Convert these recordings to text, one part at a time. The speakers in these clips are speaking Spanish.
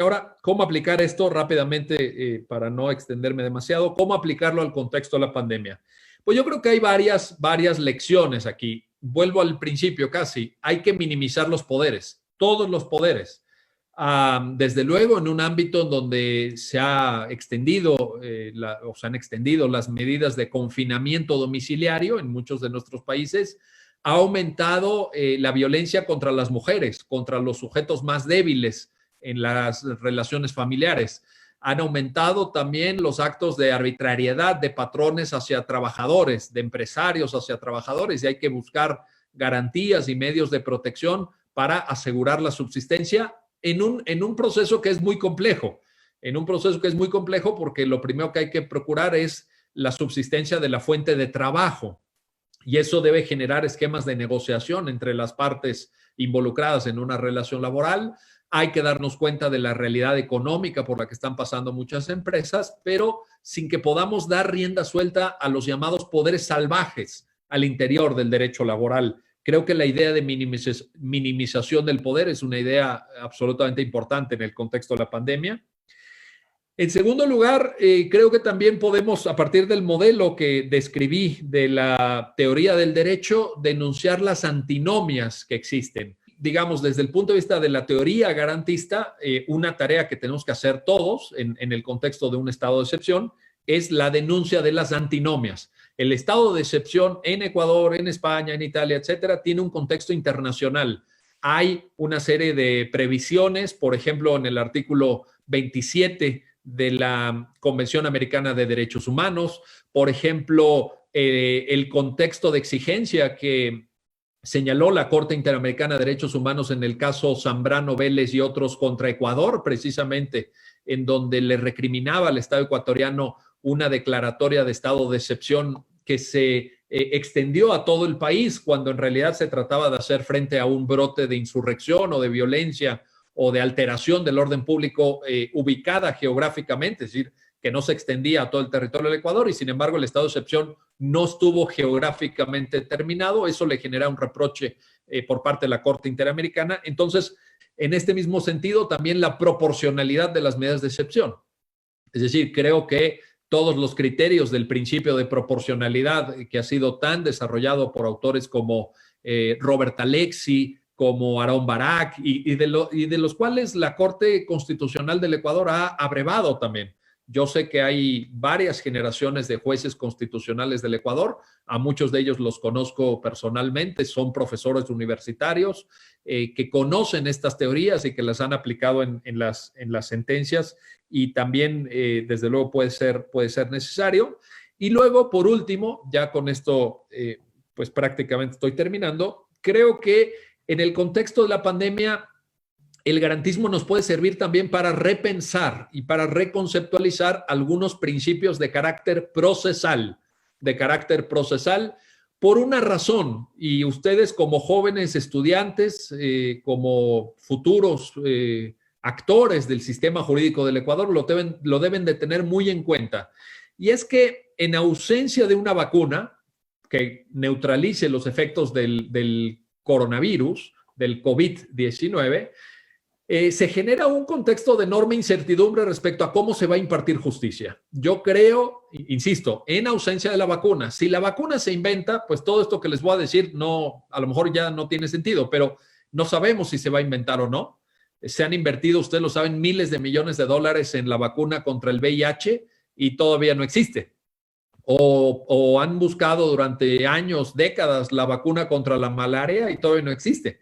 Ahora, ¿cómo aplicar esto rápidamente para no extenderme demasiado? ¿Cómo aplicarlo al contexto de la pandemia? Pues yo creo que hay varias lecciones aquí. Vuelvo al principio casi. Hay que minimizar los poderes, todos los poderes. Desde luego, en un ámbito en donde se ha extendido o se han extendido las medidas de confinamiento domiciliario en muchos de nuestros países, ha aumentado la violencia contra las mujeres, contra los sujetos más débiles en las relaciones familiares. Han aumentado también los actos de arbitrariedad de patrones hacia trabajadores, de empresarios hacia trabajadores, y hay que buscar garantías y medios de protección para asegurar la subsistencia en un proceso que es muy complejo. En un proceso que es muy complejo porque lo primero que hay que procurar es la subsistencia de la fuente de trabajo. Y eso debe generar esquemas de negociación entre las partes involucradas en una relación laboral. Hay que darnos cuenta de la realidad económica por la que están pasando muchas empresas, pero sin que podamos dar rienda suelta a los llamados poderes salvajes al interior del derecho laboral. Creo que la idea de minimización del poder es una idea absolutamente importante en el contexto de la pandemia. En segundo lugar, creo que también podemos, a partir del modelo que describí de la teoría del derecho, denunciar las antinomias que existen. Digamos, desde el punto de vista de la teoría garantista, una tarea que tenemos que hacer todos en el contexto de un estado de excepción es la denuncia de las antinomias. El estado de excepción en Ecuador, en España, en Italia, etcétera, tiene un contexto internacional. Hay una serie de previsiones, por ejemplo, en el artículo 27 de la Convención Americana de Derechos Humanos, por ejemplo, el contexto de exigencia que señaló la Corte Interamericana de Derechos Humanos en el caso Zambrano Vélez y otros contra Ecuador, precisamente, en donde le recriminaba al Estado ecuatoriano una declaratoria de estado de excepción que se extendió a todo el país, cuando en realidad se trataba de hacer frente a un brote de insurrección o de violencia o de alteración del orden público ubicada geográficamente, es decir, que no se extendía a todo el territorio del Ecuador y sin embargo el estado de excepción no estuvo geográficamente terminado. Eso le genera un reproche por parte de la Corte Interamericana. Entonces, en este mismo sentido, también la proporcionalidad de las medidas de excepción. Es decir, creo que todos los criterios del principio de proporcionalidad que ha sido tan desarrollado por autores como Robert Alexi, como Aarón Barak, y de los cuales la Corte Constitucional del Ecuador ha abrevado también. Yo sé que hay varias generaciones de jueces constitucionales del Ecuador, a muchos de ellos los conozco personalmente, son profesores universitarios que conocen estas teorías y que las han aplicado en las sentencias y también, desde luego, puede ser necesario. Y luego, por último, ya con esto, pues prácticamente estoy terminando, creo que en el contexto de la pandemia, el garantismo nos puede servir también para repensar y para reconceptualizar algunos principios de carácter procesal, por una razón, y ustedes como jóvenes estudiantes, como futuros actores del sistema jurídico del Ecuador, lo deben de tener muy en cuenta. Y es que en ausencia de una vacuna que neutralice los efectos del coronavirus, del COVID-19, se genera un contexto de enorme incertidumbre respecto a cómo se va a impartir justicia. Yo creo, insisto, en ausencia de la vacuna. Si la vacuna se inventa, pues todo esto que les voy a decir no, a lo mejor ya no tiene sentido, pero no sabemos si se va a inventar o no. Se han invertido, ustedes lo saben, miles de millones de dólares en la vacuna contra el VIH y todavía no existe. O han buscado durante años, décadas, la vacuna contra la malaria y todavía no existe.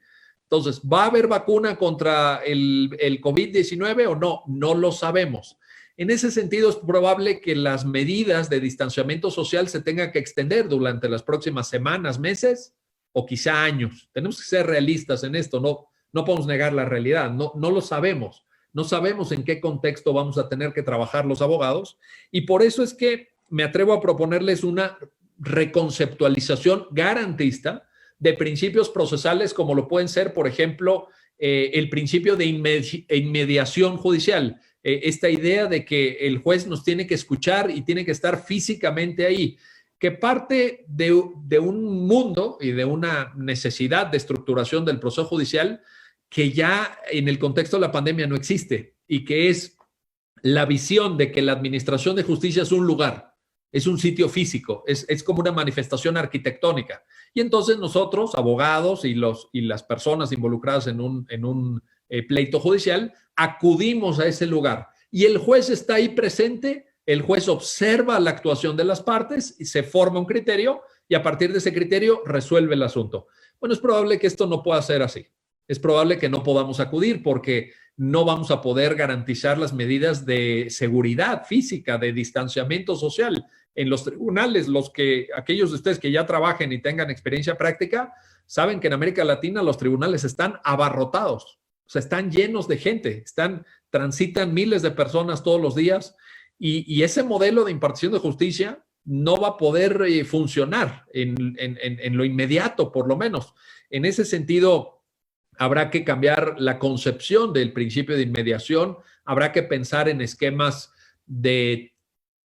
Entonces, ¿va a haber vacuna contra el COVID-19 o no? No lo sabemos. En ese sentido, es probable que las medidas de distanciamiento social se tengan que extender durante las próximas semanas, meses o quizá años. Tenemos que ser realistas en esto, no podemos negar la realidad, no lo sabemos. No sabemos en qué contexto vamos a tener que trabajar los abogados y por eso es que me atrevo a proponerles una reconceptualización garantista de principios procesales como lo pueden ser, por ejemplo, el principio de inmediación judicial. Esta idea de que el juez nos tiene que escuchar y tiene que estar físicamente ahí, que parte de un mundo y de una necesidad de estructuración del proceso judicial que ya en el contexto de la pandemia no existe. y que es la visión de que la administración de justicia es un lugar, es un sitio físico, es como una manifestación arquitectónica. Y entonces nosotros, abogados y las personas involucradas en un pleito judicial, acudimos a ese lugar. Y el juez está ahí presente, el juez observa la actuación de las partes y se forma un criterio y a partir de ese criterio resuelve el asunto. Bueno, es probable que esto no pueda ser así. Es probable que no podamos acudir porque no vamos a poder garantizar las medidas de seguridad física, de distanciamiento social. En los tribunales, aquellos de ustedes que ya trabajen y tengan experiencia práctica, saben que en América Latina los tribunales están abarrotados, o sea, están llenos de gente, transitan miles de personas todos los días y ese modelo de impartición de justicia no va a poder funcionar en lo inmediato, por lo menos. En ese sentido, habrá que cambiar la concepción del principio de inmediación, habrá que pensar en esquemas de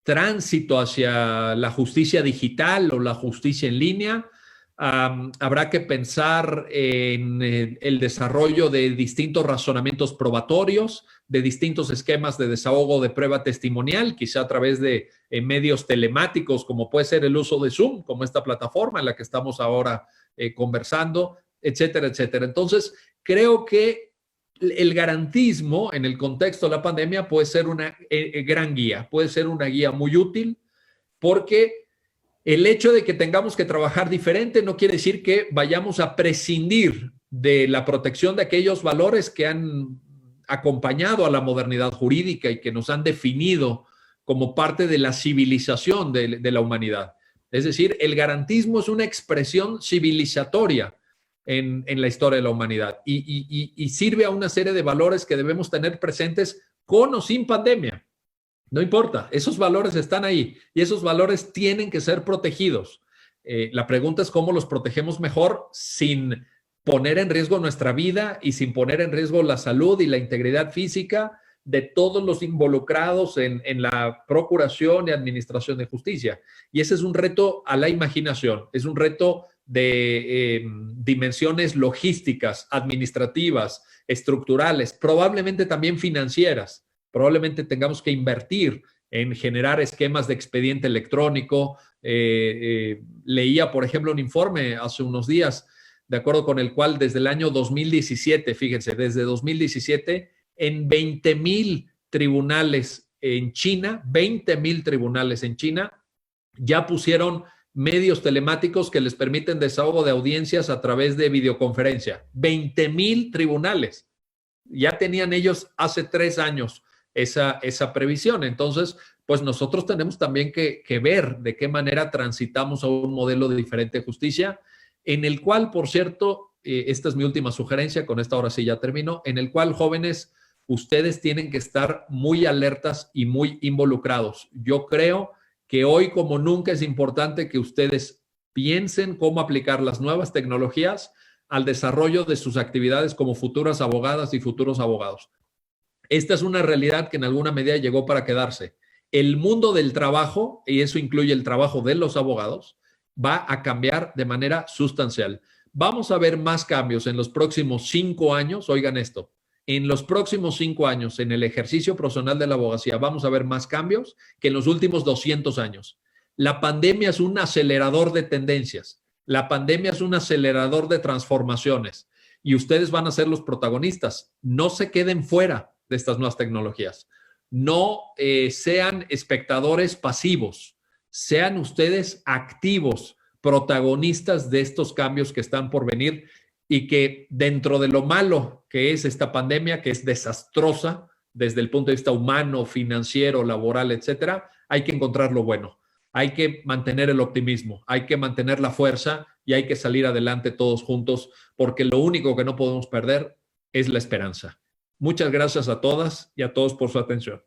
tránsito hacia la justicia digital o la justicia en línea. Habrá que pensar en el desarrollo de distintos razonamientos probatorios, de distintos esquemas de desahogo de prueba testimonial, quizá a través de medios telemáticos, como puede ser el uso de Zoom, como esta plataforma en la que estamos ahora conversando, etcétera, etcétera. Entonces, creo que el garantismo en el contexto de la pandemia puede ser una gran guía, puede ser una guía muy útil, porque el hecho de que tengamos que trabajar diferente no quiere decir que vayamos a prescindir de la protección de aquellos valores que han acompañado a la modernidad jurídica y que nos han definido como parte de la civilización de la humanidad. Es decir, el garantismo es una expresión civilizatoria en la historia de la humanidad y sirve a una serie de valores que debemos tener presentes con o sin pandemia. No importa, esos valores están ahí y esos valores tienen que ser protegidos. La pregunta es cómo los protegemos mejor sin poner en riesgo nuestra vida y sin poner en riesgo la salud y la integridad física de todos los involucrados en la procuración y administración de justicia. Y ese es un reto a la imaginación, es un reto de dimensiones logísticas, administrativas, estructurales, probablemente también financieras. Probablemente tengamos que invertir en generar esquemas de expediente electrónico. Leía, por ejemplo, un informe hace unos días, de acuerdo con el cual desde el año 2017, fíjense, desde 2017, en 20,000 tribunales en China, 20,000 tribunales en China, ya pusieron medios telemáticos que les permiten desahogo de audiencias a través de videoconferencia. 20,000 tribunales. Ya tenían ellos hace 3 años esa previsión. Entonces, pues nosotros tenemos también que ver de qué manera transitamos a un modelo de diferente justicia, en el cual, por cierto, esta es mi última sugerencia, con esta ahora sí ya termino, en el cual, jóvenes, ustedes tienen que estar muy alertas y muy involucrados. Yo creo que hoy como nunca es importante que ustedes piensen cómo aplicar las nuevas tecnologías al desarrollo de sus actividades como futuras abogadas y futuros abogados. Esta es una realidad que en alguna medida llegó para quedarse. El mundo del trabajo, y eso incluye el trabajo de los abogados, va a cambiar de manera sustancial. Vamos a ver más cambios en los próximos 5 años. Oigan esto, en los próximos 5 años en el ejercicio profesional de la abogacía vamos a ver más cambios que en los últimos 200 años. La pandemia es un acelerador de tendencias. La pandemia es un acelerador de transformaciones y ustedes van a ser los protagonistas. No se queden fuera de estas nuevas tecnologías. No sean espectadores pasivos. Sean ustedes activos, protagonistas de estos cambios que están por venir y que dentro de lo malo que es esta pandemia, que es desastrosa desde el punto de vista humano, financiero, laboral, etcétera, hay que encontrar lo bueno. Hay que mantener el optimismo, hay que mantener la fuerza y hay que salir adelante todos juntos, porque lo único que no podemos perder es la esperanza. Muchas gracias a todas y a todos por su atención.